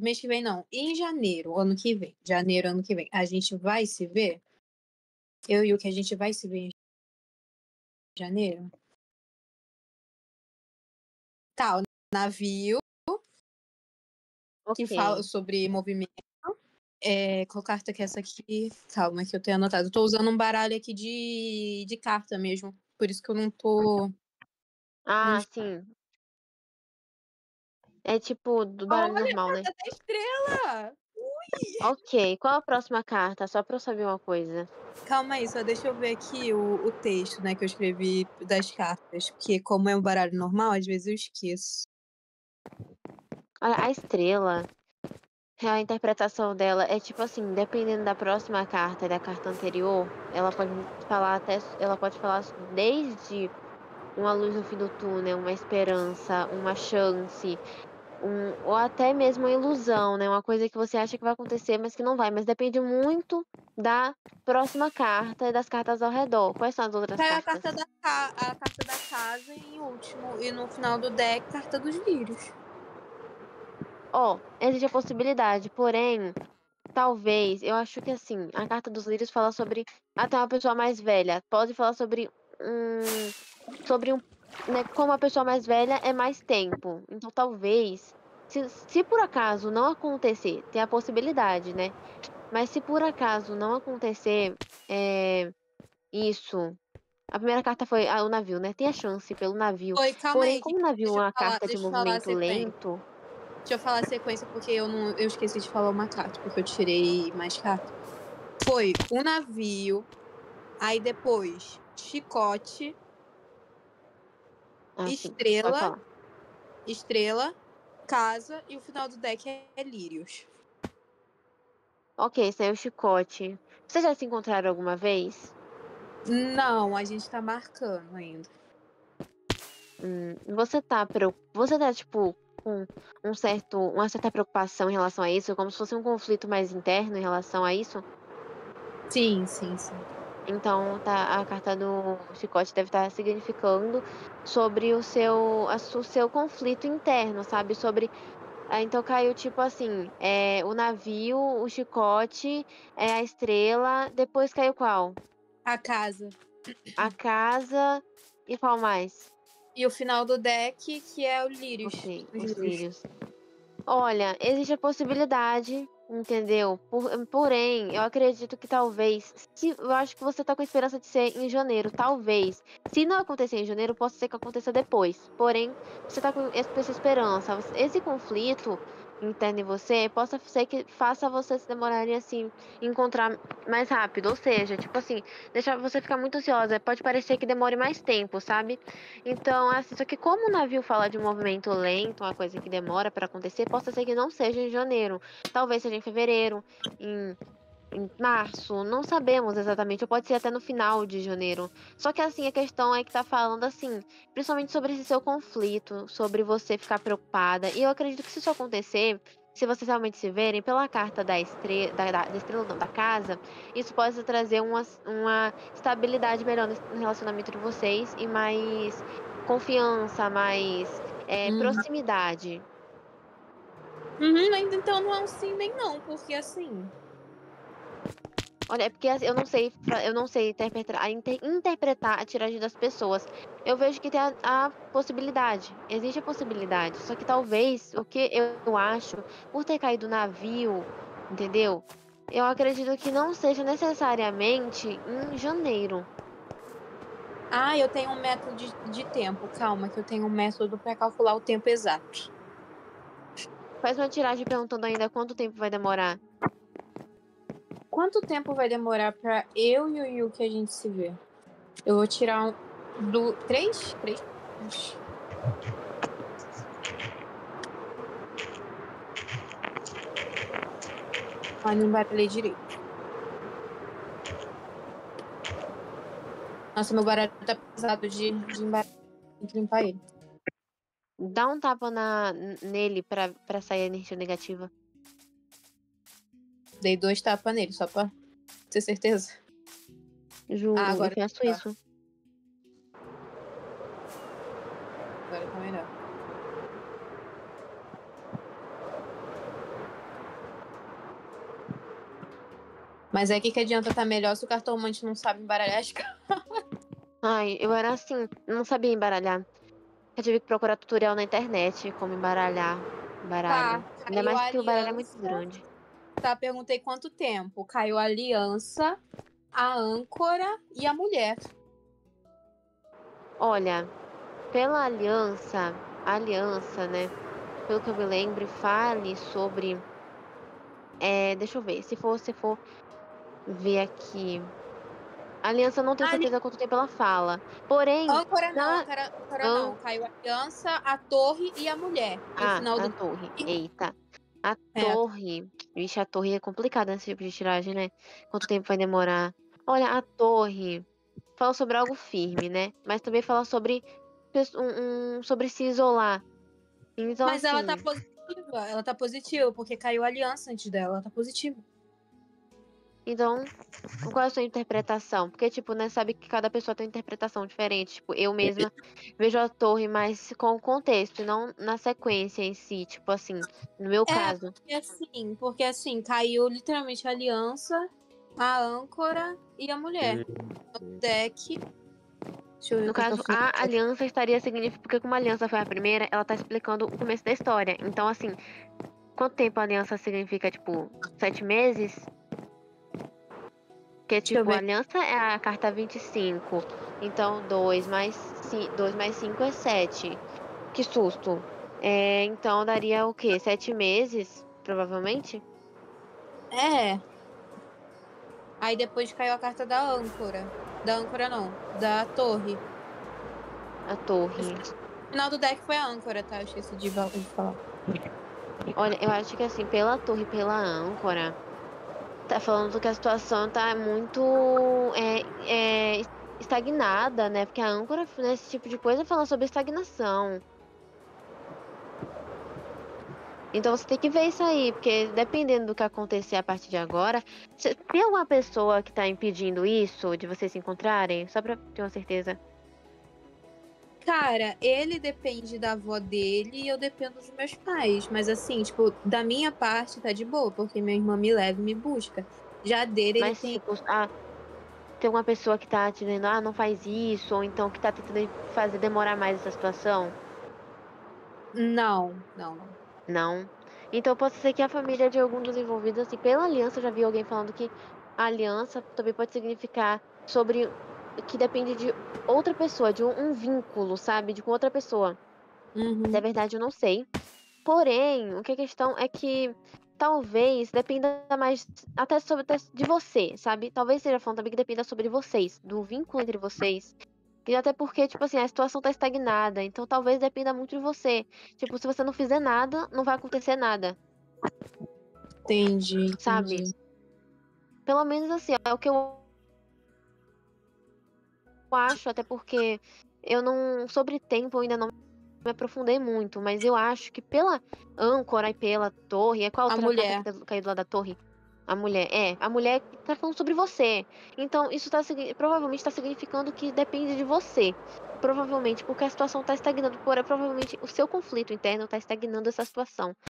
mês que vem não, em janeiro, ano que vem. Janeiro, ano que vem. A gente vai se ver? Eu e o que a gente vai se ver em janeiro? Tá, o navio que fala Ok. sobre movimento. Qual carta que é essa aqui? Calma, que eu tenho anotado. Tô usando um baralho aqui de carta mesmo. Por isso que eu não tô. Ah, sim. É tipo do baralho Olha a normal, né? carta da estrela! Ok. Qual a próxima carta? Só pra eu saber uma coisa. Calma aí, só deixa eu ver aqui o texto, né, que eu escrevi das cartas. Porque, como é um baralho normal, às vezes eu esqueço. Olha, a estrela, a interpretação dela é tipo assim, dependendo da próxima carta e da carta anterior, ela pode falar desde uma luz no fim do túnel, uma esperança, uma chance, ou até mesmo uma ilusão, né? Uma coisa que você acha que vai acontecer, mas que não vai. Mas depende muito da próxima carta e das cartas ao redor. Quais são as outras É a cartas? carta a carta da casa em último. E no final do deck, carta dos lírios. Ó, existe a possibilidade, porém, talvez, eu acho que assim, a carta dos lírios fala sobre até uma pessoa mais velha. Pode falar sobre né, como a pessoa mais velha é mais tempo. Então, talvez, se por acaso não acontecer, tem a possibilidade, né? Mas se por acaso não acontecer, isso. A primeira carta foi o navio, né? Tem a chance pelo navio. Oi, calma Porém, aí. como o navio é uma carta de Deixa eu falar a movimento sequência. lento. Deixa eu falar a sequência, porque eu esqueci de falar uma carta, porque eu tirei mais carta. Foi o navio, aí depois chicote, Ah, sim. Pode estrela, falar. estrela, casa e o final do deck é lírios. Ok, saiu o chicote. Vocês já se encontraram alguma vez? Não, a gente tá marcando ainda. Você tá, tipo, com uma certa preocupação em relação a isso? Como se fosse um conflito mais interno em relação a isso? Sim, sim, sim. Então, tá, a carta do chicote deve estar significando sobre o seu conflito interno, sabe? Então caiu tipo assim, o navio, o chicote, a estrela, depois caiu qual? A casa. A casa e qual mais? E o final do deck, que é o lírios. Ok, Os os lírios. lírios. Olha, existe a possibilidade, entendeu? Porém, eu acredito que talvez, se eu acho que você tá com esperança de ser em janeiro, talvez. Se não acontecer em janeiro, possa ser que aconteça depois. Porém, você tá com essa esperança. Esse conflito interno em você possa ser que faça você se demorarem assim, encontrar mais rápido. Ou seja, tipo assim, deixar você ficar muito ansiosa. Pode parecer que demore mais tempo, sabe? Então, assim, só que como o navio fala de um movimento lento, uma coisa que demora para acontecer, possa ser que não seja em janeiro. Talvez seja em fevereiro, em, em março, não sabemos exatamente, ou pode ser até no final de janeiro. Só que assim, a questão é que tá falando assim, principalmente sobre esse seu conflito, sobre você ficar preocupada. E eu acredito que se isso acontecer, se vocês realmente se verem, pela carta da estrela, da estrela não, da casa, isso pode trazer uma estabilidade melhor no relacionamento de vocês e mais confiança, mais Uhum. proximidade. Uhum, ainda então não é um sim nem não, porque assim. Olha, é porque assim, eu não sei interpretar a tiragem das pessoas. Eu vejo que tem a possibilidade, existe a possibilidade, só que talvez o que eu acho, por ter caído o navio, entendeu? Eu acredito que não seja necessariamente em janeiro. Ah, eu tenho um método de tempo. Calma, que eu tenho um método para calcular o tempo exato. Faz uma tiragem perguntando ainda quanto tempo vai demorar. Quanto tempo vai demorar para eu e o Yu que a gente se vê? Eu vou tirar do. Três? Três? Ah, não embaralhei direito. Nossa, meu baralho tá pesado de embaralhar. Tem que limpar ele. Dá um tapa nele pra sair a energia negativa. Dei dois tapas nele, só pra ter certeza. Ah, Juro, eu agora tá faço melhor. isso. Agora tá melhor. Mas aí que adianta tá melhor se o cartomante não sabe embaralhar as cartas? Ai, eu era assim, não sabia embaralhar. Eu tive que procurar tutorial na internet como embaralhar Tá, baralho. Ainda caiu mais a porque o baralho é muito aliança. grande. Tá, perguntei quanto tempo. Caiu a aliança, a âncora e a mulher. Olha, pela aliança, né? Pelo que eu me lembro, fale sobre. Deixa eu ver. Se for ver aqui. A aliança eu não tenho A certeza quanto tempo ela fala. Porém, âncora não, na. âncora não. Caiu a aliança, a torre e a mulher. E o final A do torre. deck Eita. A é. torre. Vixe, a torre é complicada nesse tipo de tiragem, né? Quanto tempo vai demorar? Olha, a torre fala sobre algo firme, né? Mas também fala sobre sobre se isolar. Então, Mas ela tá assim, positiva. Ela tá positiva, porque caiu a aliança antes dela. Ela tá positiva. então, qual é a sua interpretação? Porque, tipo, né, sabe que cada pessoa tem uma interpretação diferente. Tipo, eu mesma vejo a torre mais com o contexto e não na sequência em si. Tipo assim, no meu É, caso. porque assim, caiu literalmente a aliança, a âncora e a mulher. O deck. Deixa eu ver No o que eu caso, fiz. a aliança estaria significando. Porque como a aliança foi a primeira, ela tá explicando o começo da história. Então, assim, quanto tempo a aliança significa? Tipo, 7 meses? Porque, Deixa eu tipo, a ver. aliança é a carta 25. Então, 2 mais 5 é 7. Que susto. Então, daria o quê? 7 meses, provavelmente? É. Aí depois caiu a carta da âncora. Da âncora não, da torre. A torre. O final do deck foi a âncora, tá? Eu esqueci de falar. Olha, eu acho que assim, pela torre, pela âncora, tá falando que a situação tá muito estagnada, né? Porque a âncora, nesse tipo de coisa, fala sobre estagnação. Então você tem que ver isso aí, porque dependendo do que acontecer a partir de agora, tem alguma pessoa que tá impedindo isso, de vocês se encontrarem? Só pra ter uma certeza. Cara, ele depende da avó dele e eu dependo dos meus pais. Mas assim, tipo, da minha parte tá de boa, porque minha irmã me leva e me busca. Já dele, ele Mas, tem. tipo, tem alguma pessoa que tá te dizendo, não faz isso, ou então que tá tentando fazer demorar mais essa situação? Não, não, não. Não. Então pode ser que a família de algum dos envolvidos, assim, pela aliança, eu já vi alguém falando que a aliança também pode significar sobre que depende de outra pessoa, de um vínculo, sabe? De com outra pessoa. Na Uhum. verdade, eu não sei. Porém, o que a questão é que talvez dependa mais até de você, sabe? Talvez seja falando também que dependa sobre vocês, do vínculo entre vocês. E até porque, tipo assim, a situação tá estagnada, então talvez dependa muito de você. Tipo, se você não fizer nada, não vai acontecer nada, Entendi, sabe? entendi. Pelo menos assim, é o que eu acho, até porque eu não, sobre tempo, eu ainda não me aprofundei muito, mas eu acho que pela âncora e pela torre, qual a A outra carta mulher. que tá caiu do lado da torre? A mulher que tá falando sobre você. Então, isso provavelmente tá significando que depende de você. Provavelmente, porque a situação tá estagnando, provavelmente o seu conflito interno tá estagnando essa situação.